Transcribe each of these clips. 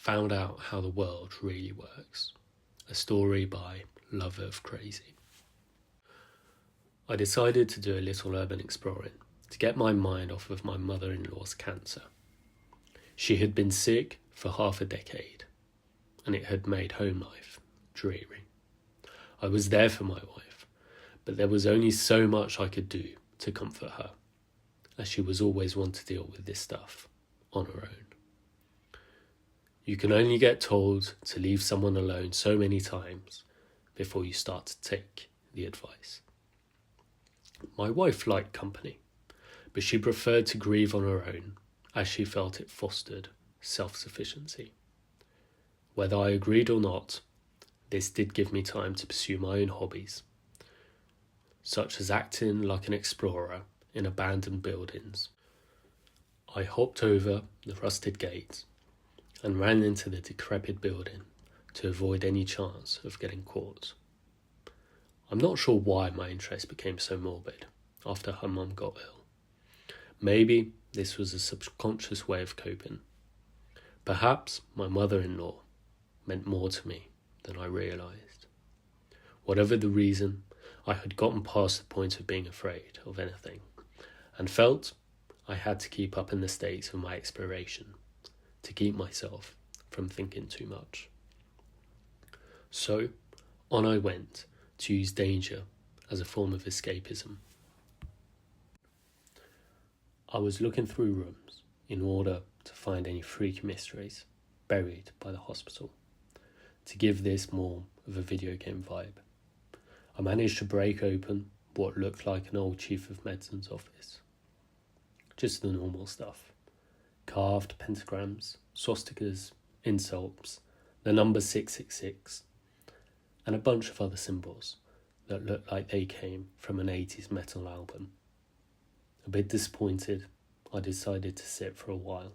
found out how the world really works. A story by Loverofcrazy. I decided to do a little urban exploring to get my mind off of my mother-in-law's cancer. She had been sick for half a decade, and it had made home life dreary. I was there for my wife, but there was only so much I could do to comfort her, as she was always one to deal with this stuff on her own. You can only get told to leave someone alone so many times before you start to take the advice. My wife liked company, but she preferred to grieve on her own as she felt it fostered self-sufficiency. Whether I agreed or not, this did give me time to pursue my own hobbies, such as acting like an explorer in abandoned buildings. I hopped over the rusted gates and ran into the decrepit building to avoid any chance of getting caught. I'm not sure why my interest became so morbid after her mum got ill. Maybe this was a subconscious way of coping. Perhaps my mother-in-law meant more to me than I realised. Whatever the reason, I had gotten past the point of being afraid of anything and felt I had to keep up in the stakes of my exploration to keep myself from thinking too much. So, on I went to use danger as a form of escapism. I was looking through rooms in order to find any freak mysteries buried by the hospital, to give this more of a video game vibe. I managed to break open what looked like an old chief of medicine's office. Just the normal stuff. Carved pentagrams, swastikas, insults, the number 666, and a bunch of other symbols that looked like they came from an 80s metal album. A bit disappointed, I decided to sit for a while.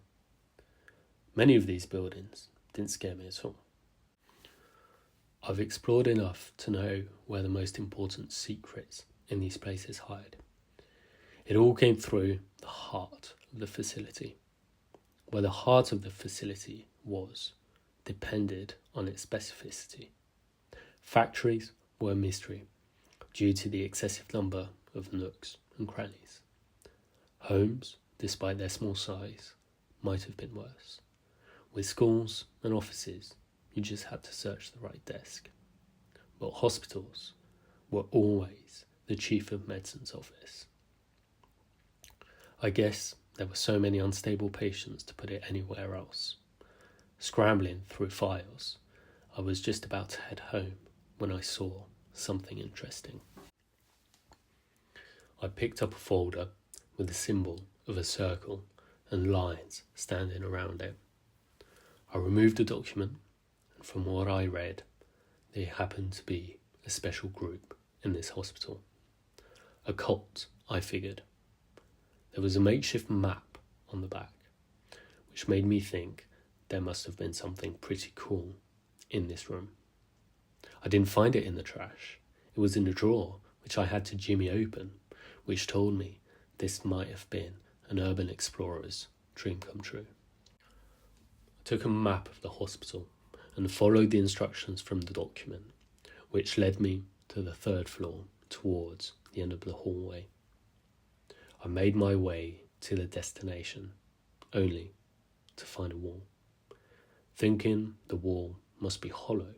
Many of these buildings didn't scare me at all. I've explored enough to know where the most important secrets in these places hide. It all came through the heart of the facility. Where the heart of the facility was depended on its specificity. Factories were a mystery due to the excessive number of nooks and crannies. Homes, despite their small size, might have been worse. With schools and offices, you just had to search the right desk. But hospitals were always the chief of medicine's office. I guess there were so many unstable patients to put it anywhere else. Scrambling through files, I was just about to head home when I saw something interesting. I picked up a folder with the symbol of a circle and lines standing around it. I removed the document, and from what I read, there happened to be a special group in this hospital. A cult, I figured. There was a makeshift map on the back, which made me think there must have been something pretty cool in this room. I didn't find it in the trash. It was in a drawer, which I had to jimmy open, which told me this might have been an urban explorer's dream come true. I took a map of the hospital and followed the instructions from the document, which led me to the third floor towards the end of the hallway. I made my way to the destination, only to find a wall. Thinking the wall must be hollow,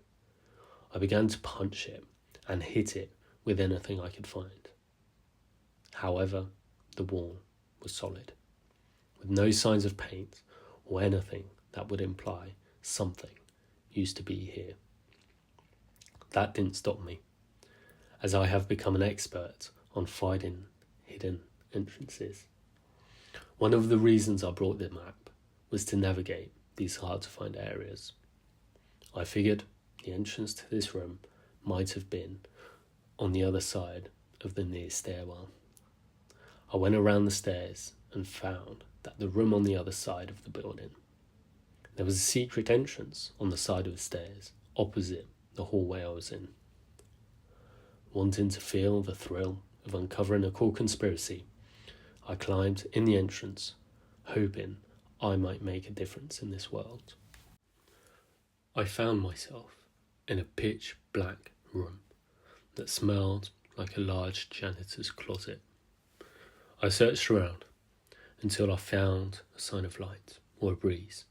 I began to punch it and hit it with anything I could find. However, the wall was solid, with no signs of paint or anything that would imply something used to be here. That didn't stop me, as I have become an expert on finding hidden entrances. One of the reasons I brought the map was to navigate these hard-to-find areas. I figured the entrance to this room might have been on the other side of the near stairwell. I went around the stairs and found that the room on the other side of the building. There was a secret entrance on the side of the stairs, opposite the hallway I was in. Wanting to feel the thrill of uncovering a cool conspiracy, I climbed in the entrance, hoping I might make a difference in this world. I found myself in a pitch black room that smelled like a large janitor's closet. I searched around until I found a sign of light or a breeze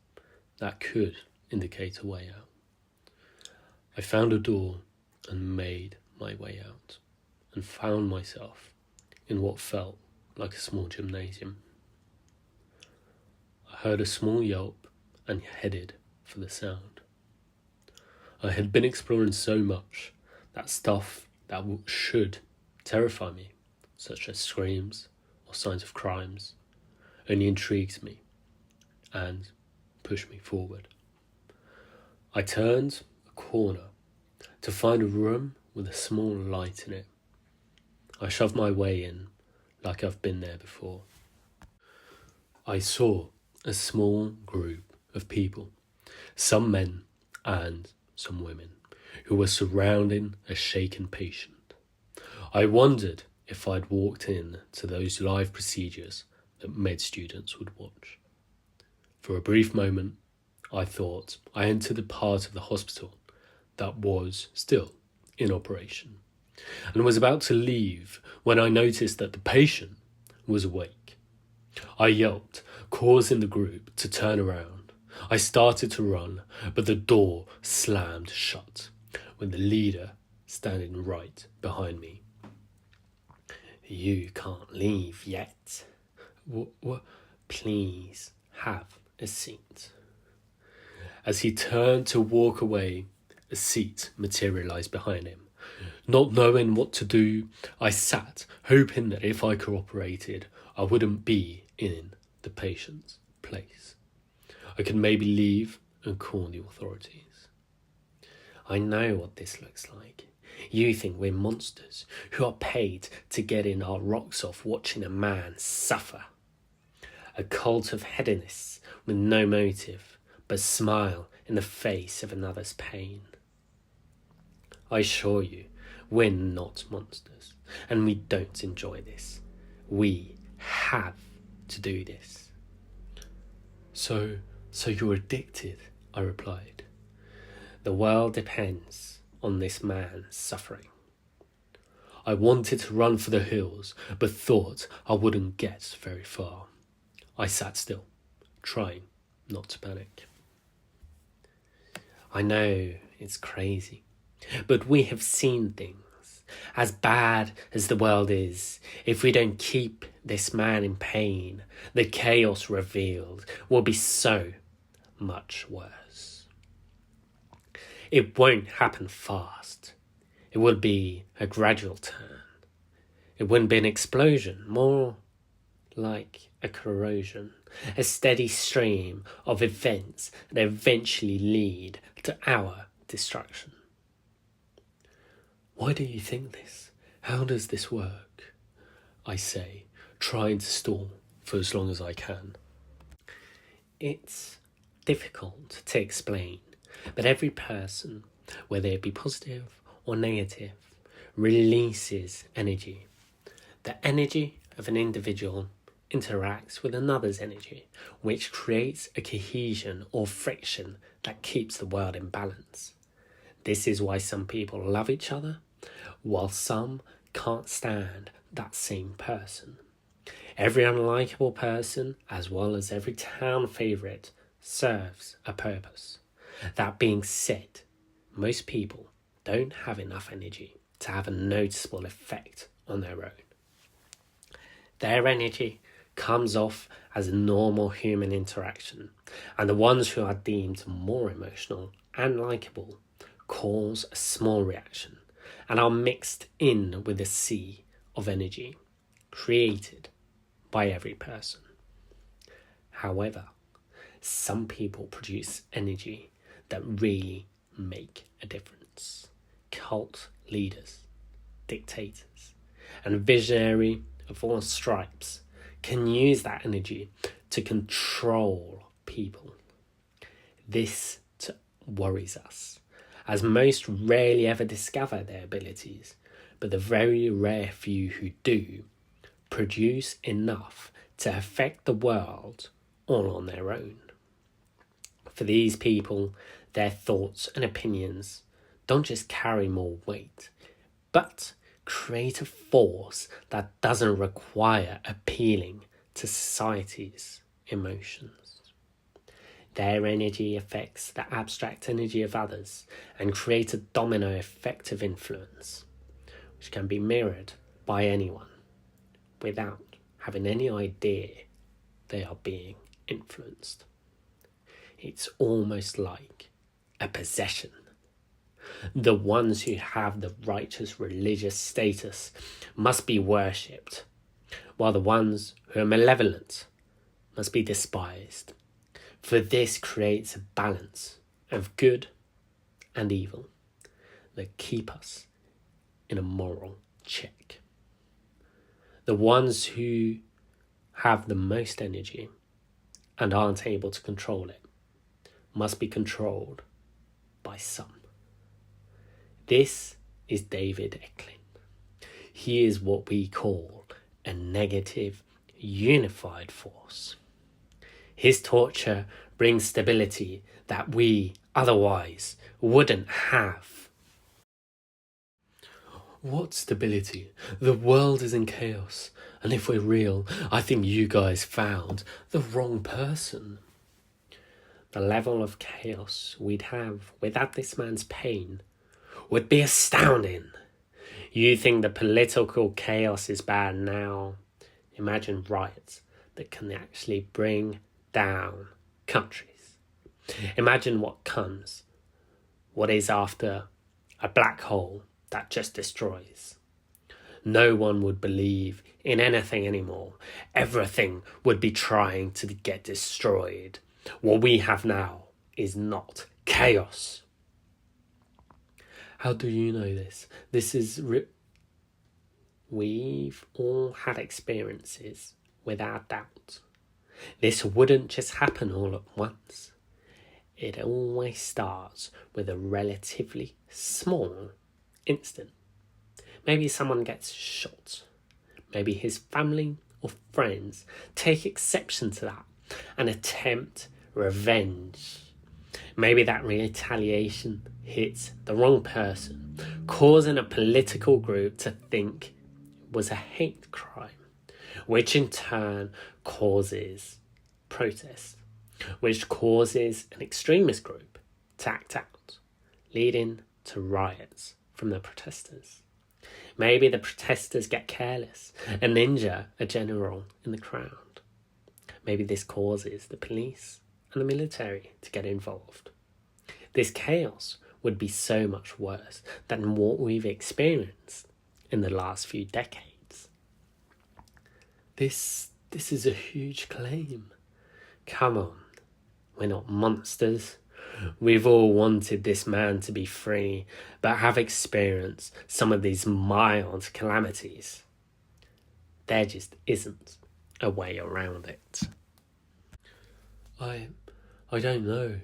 that could indicate a way out. I found a door and made my way out and found myself in what felt like a small gymnasium. I heard a small yelp and headed for the sound. I had been exploring so much that stuff that should terrify me, such as screams or signs of crimes, only intrigues me and pushed me forward. I turned a corner to find a room with a small light in it. I shoved my way in like I've been there before. I saw a small group of people, some men and some women, who were surrounding a shaken patient. I wondered if I'd walked in to those live procedures that med students would watch. For a brief moment, I thought I entered a part of the hospital that was still in operation, and was about to leave when I noticed that the patient was awake. I yelped, causing the group to turn around. I started to run, but the door slammed shut, with the leader standing right behind me. "You can't leave yet. Please have a seat." As he turned to walk away, a seat materialised behind him. Not knowing what to do, I sat, hoping that if I cooperated, I wouldn't be in the patient's place. I could maybe leave and call the authorities. "I know what this looks like. You think we're monsters who are paid to get in our rocks off watching a man suffer. A cult of hedonists with no motive but smile in the face of another's pain. I assure you, we're not monsters, and we don't enjoy this. We have to do this." So you're addicted," I replied. "The world depends on this man's suffering." I wanted to run for the hills, but thought I wouldn't get very far. I sat still, trying not to panic. "I know it's crazy, but we have seen things. As bad as the world is, if we don't keep this man in pain, the chaos revealed will be so much worse. It won't happen fast. It will be a gradual turn. It wouldn't be an explosion, more like a corrosion, a steady stream of events that eventually lead to our destruction." "Why do you think this? How does this work?" I say, trying to stall for as long as I can. "It's difficult to explain, but every person, whether it be positive or negative, releases energy. The energy of an individual interacts with another's energy, which creates a cohesion or friction that keeps the world in balance. This is why some people love each other, while some can't stand that same person. Every unlikable person, as well as every town favourite, serves a purpose. That being said, most people don't have enough energy to have a noticeable effect on their own. Their energy comes off as a normal human interaction, and the ones who are deemed more emotional and likeable cause a small reaction and are mixed in with the sea of energy created by every person. However, some people produce energy that really make a difference. Cult leaders, dictators, and visionary of all stripes can use that energy to control people. This worries us, as most rarely ever discover their abilities, but the very rare few who do produce enough to affect the world all on their own. For these people, Their thoughts and opinions don't just carry more weight, but create a force that doesn't require appealing to society's emotions. Their energy affects the abstract energy of others and creates a domino effect of influence, which can be mirrored by anyone without having any idea they are being influenced. It's almost like a possession. The ones who have the righteous religious status must be worshipped, while the ones who are malevolent must be despised. For this creates a balance of good and evil that keep us in a moral check. The ones who have the most energy and aren't able to control it must be controlled by some. This is David Eklund. He is what we call a negative unified force. His torture brings stability that we otherwise wouldn't have. What stability? The world is in chaos, and if we're real, I think you guys found the wrong person. The level of chaos we'd have without this man's pain would be astounding. You think the political chaos is bad now? Imagine riots that can actually bring down countries. Imagine what comes, what is after a black hole that just destroys. No one would believe in anything anymore. Everything would be trying to get destroyed. What we have now is not chaos. How do you know this? We've all had experiences, without doubt. This wouldn't just happen all at once. It always starts with a relatively small incident. Maybe someone gets shot. Maybe his family or friends take exception to that and attempt revenge. Maybe that retaliation hits the wrong person, causing a political group to think it was a hate crime, which in turn causes protest, which causes an extremist group to act out, leading to riots from the protesters. Maybe the protesters get careless and injure a general in the crowd. Maybe this causes the police and the military to get involved. This chaos would be so much worse than what we've experienced in the last few decades. This is a huge claim. Come on, we're not monsters. We've all wanted this man to be free, but have experienced some of these mild calamities. There just isn't a way around it. I don't know,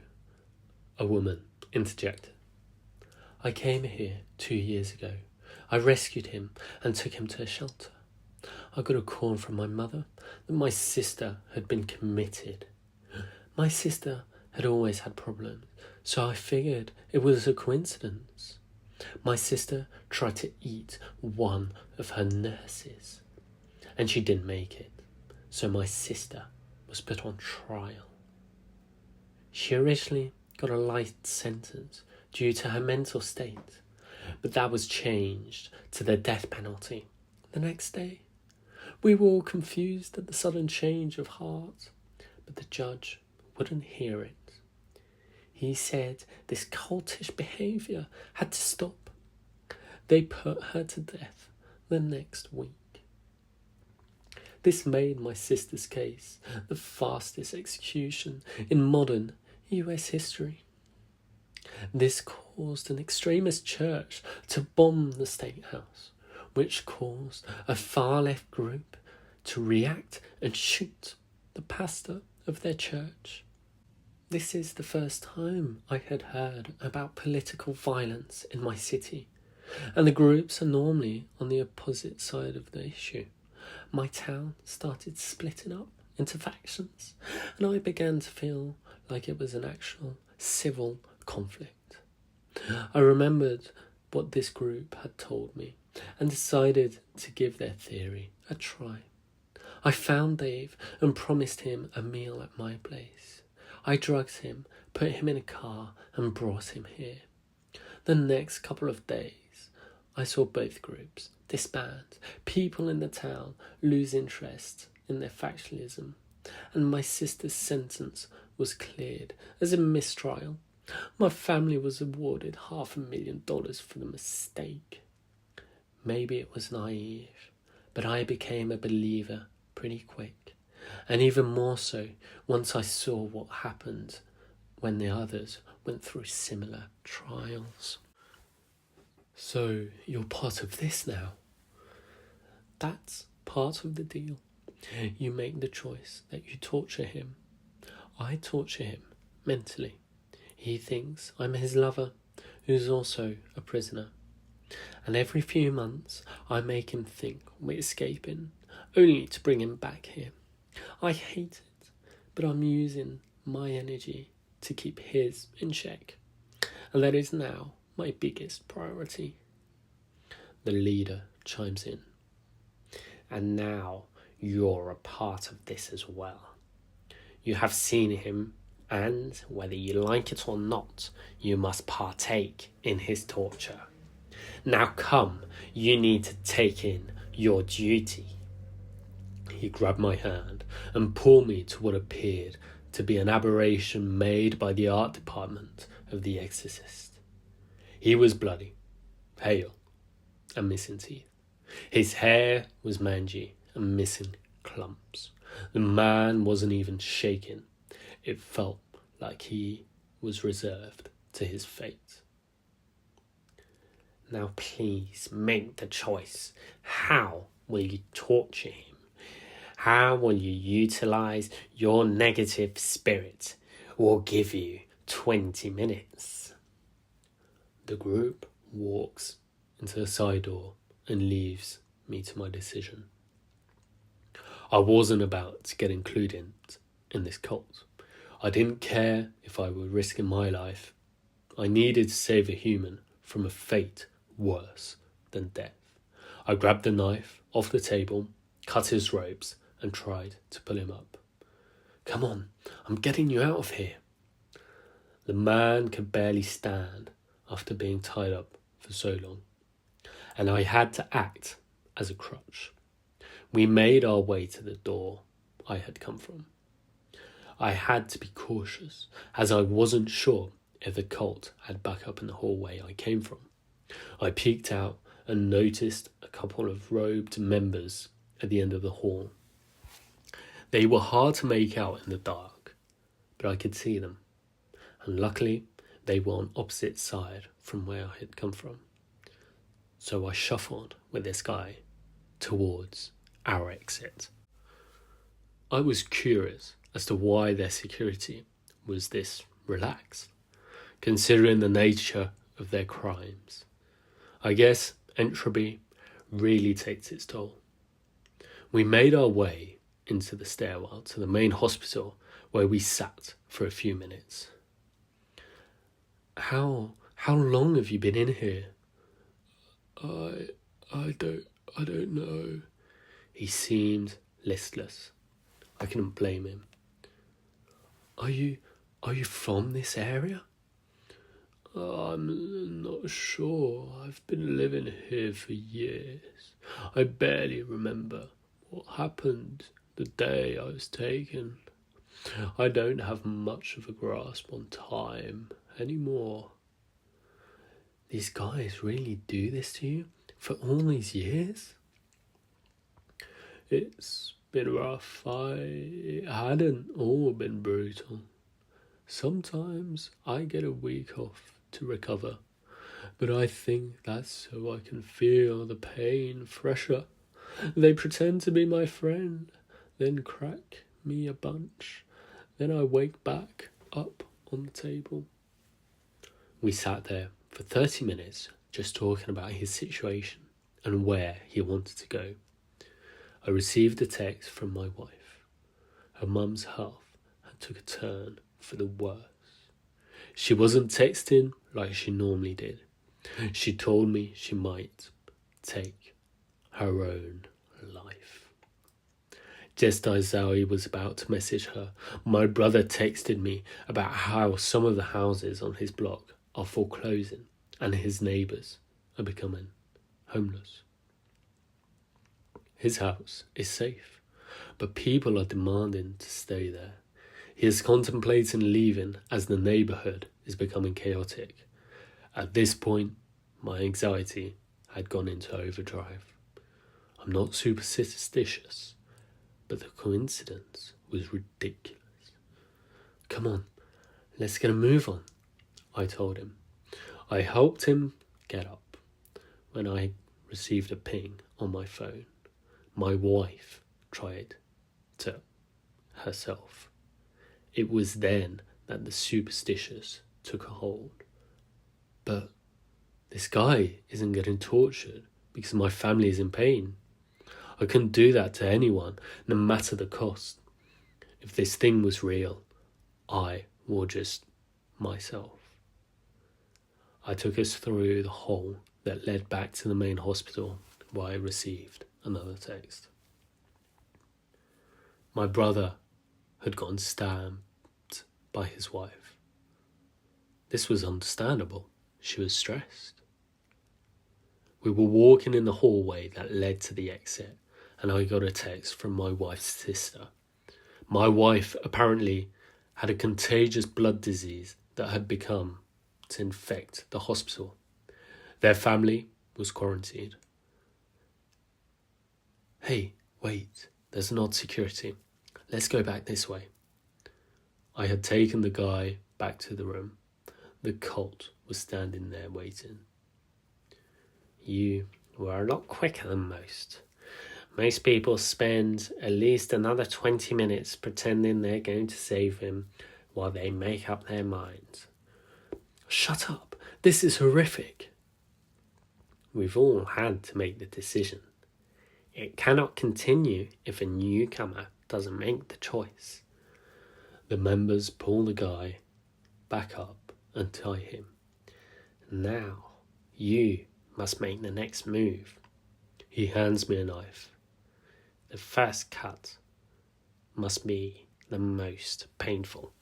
a woman interjected. I came here 2 years ago. I rescued him and took him to a shelter. I got a call from my mother that my sister had been committed. My sister had always had problems, so I figured it was a coincidence. My sister tried to eat one of her nurses, and she didn't make it, so my sister was put on trial. She originally got a light sentence due to her mental state, but that was changed to the death penalty the next day. We were all confused at the sudden change of heart, but the judge wouldn't hear it. He said this cultish behaviour had to stop. They put her to death the next week. This made my sister's case the fastest execution in modern US history. This caused an extremist church to bomb the State House, which caused a far-left group to react and shoot the pastor of their church. This is the first time I had heard about political violence in my city, and the groups are normally on the opposite side of the issue. My town started splitting up into factions, and I began to feel like it was an actual civil conflict. I remembered what this group had told me and decided to give their theory a try. I found Dave and promised him a meal at my place. I drugged him, put him in a car and brought him here. The next couple of days, I saw both groups disband, people in the town lose interest in their factionalism, and my sister's sentence was cleared as a mistrial. My family was awarded $500,000 for the mistake. Maybe it was naive, but I became a believer pretty quick, and even more so once I saw what happened when the others went through similar trials. So you're part of this now. That's part of the deal. You make the choice that you torture him. I torture him mentally. He thinks I'm his lover, who's also a prisoner. And every few months I make him think we're escaping, only to bring him back here. I hate it, but I'm using my energy to keep his in check. And that is now my biggest priority. The leader chimes in. And now you're a part of this as well. You have seen him, and whether you like it or not, you must partake in his torture. Now come, you need to take in your duty. He grabbed my hand and pulled me to what appeared to be an aberration made by the art department of The Exorcist. He was bloody, pale, and missing teeth. His hair was mangy and missing clumps. The man wasn't even shaking. It felt like he was reserved to his fate. Now please make the choice. How will you torture him? How will you utilize your negative spirit? We'll give you 20 minutes. The group walks into the side door and leaves me to my decision. I wasn't about to get included in this cult. I didn't care if I were risking my life. I needed to save a human from a fate worse than death. I grabbed the knife off the table, cut his ropes, and tried to pull him up. Come on, I'm getting you out of here. The man could barely stand after being tied up for so long, and I had to act as a crutch. We made our way to the door I had come from. I had to be cautious, as I wasn't sure if the cult had backup in the hallway I came from. I peeked out and noticed a couple of robed members at the end of the hall. They were hard to make out in the dark, but I could see them, and luckily they were on opposite side from where I had come from. So I shuffled with this guy towards our exit. I was curious as to why their security was this relaxed, considering the nature of their crimes. I guess entropy really takes its toll. We made our way into the stairwell to the main hospital, where we sat for a few minutes. How long have you been in here? I don't know. He seemed listless. I couldn't blame him. Are you from this area? I'm not sure. I've been living here for years. I barely remember what happened the day I was taken. I don't have much of a grasp on time anymore. These guys really do this to you for all these years? It's been rough. It hadn't all been brutal. Sometimes I get a week off to recover, but I think that's so I can feel the pain fresher. They pretend to be my friend, then crack me a bunch. Then I wake back up on the table. We sat there for 30 minutes just talking about his situation and where he wanted to go. I received a text from my wife. Her mum's health had took a turn for the worse. She wasn't texting like she normally did. She told me she might take her own life. Just as I was about to message her, my brother texted me about how some of the houses on his block are foreclosing and his neighbours are becoming homeless. His house is safe, but people are demanding to stay there. He is contemplating leaving as the neighbourhood is becoming chaotic. At this point, my anxiety had gone into overdrive. I'm not superstitious, but the coincidence was ridiculous. Come on, let's get a move on, I told him. I helped him get up when I received a ping on my phone. My wife tried to herself. It was then that the superstitious took a hold. But this guy isn't getting tortured because my family is in pain. I couldn't do that to anyone, no matter the cost. If this thing was real, I or just myself. I took us through the hole that led back to the main hospital where I received another text. My brother had gotten stabbed by his wife. This was understandable. She was stressed. We were walking in the hallway that led to the exit, and I got a text from my wife's sister. My wife apparently had a contagious blood disease that had become to infect the hospital. Their family was quarantined. Hey, wait, there's an odd security. Let's go back this way. I had taken the guy back to the room. The cult was standing there waiting. You were a lot quicker than most. Most people spend at least another 20 minutes pretending they're going to save him while they make up their minds. Shut up. This is horrific. We've all had to make the decision. It cannot continue if a newcomer doesn't make the choice. The members pull the guy back up and tie him. Now, you must make the next move. He hands me a knife. The first cut must be the most painful.